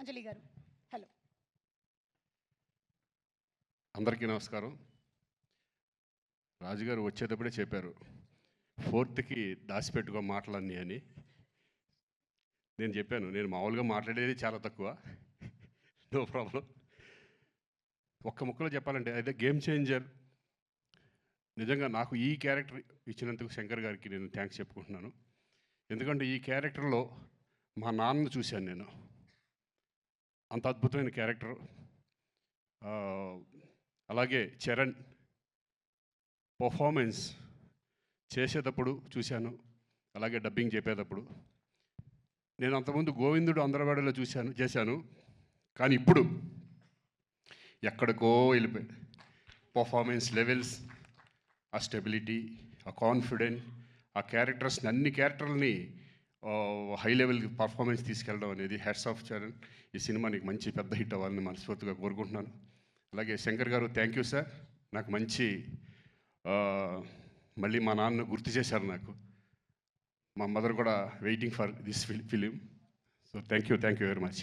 అంజలి గారు. హలో. అందరికీ నమస్కారం. రాజుగారు వచ్చేటప్పుడే చెప్పారు 4th దాచిపెట్టుకో మాటలన్నీ అని. నేను చెప్పాను, నేను మామూలుగా మాట్లాడేది చాలా తక్కువ, నో ప్రాబ్లం. ఒక్క ముక్కలో చెప్పాలంటే అయితే గేమ్ చేంజర్. నిజంగా నాకు ఈ క్యారెక్టర్ ఇచ్చినందుకు శంకర్ గారికి నేను థ్యాంక్స్ చెప్పుకుంటున్నాను. ఎందుకంటే ఈ క్యారెక్టర్లో మా నాన్నను చూశాను నేను. అంత అద్భుతమైన క్యారెక్టర్. అలాగే చరణ్ పర్ఫార్మెన్స్ చేసేటప్పుడు చూశాను, అలాగే డబ్బింగ్ చెప్పేటప్పుడు. నేను అంతకుముందు గోవిందుడు అందరవాడలో చేశాను, కానీ ఇప్పుడు ఎక్కడికో వెళ్ళిపోయాడు. పర్ఫార్మెన్స్ లెవెల్స్, ఆ స్టెబిలిటీ, ఆ కాన్ఫిడెంట్, ఆ క్యారెక్టర్స్ని, అన్ని క్యారెక్టర్లని హై లెవెల్ పర్ఫార్మెన్స్ తీసుకెళ్ళడం అనేది హ్యాట్స్ ఆఫ్ చరణ్. ఈ సినిమా నీకు మంచి పెద్ద హిట్ అవ్వాలని మనస్ఫూర్తిగా కోరుకుంటున్నాను. అలాగే శంకర్ గారు థ్యాంక్ యూ సార్. నాకు మంచి మళ్ళీ మా నాన్న గుర్తు చేశారు నాకు. మా మదర్ కూడా waiting for this film. So thank you very much.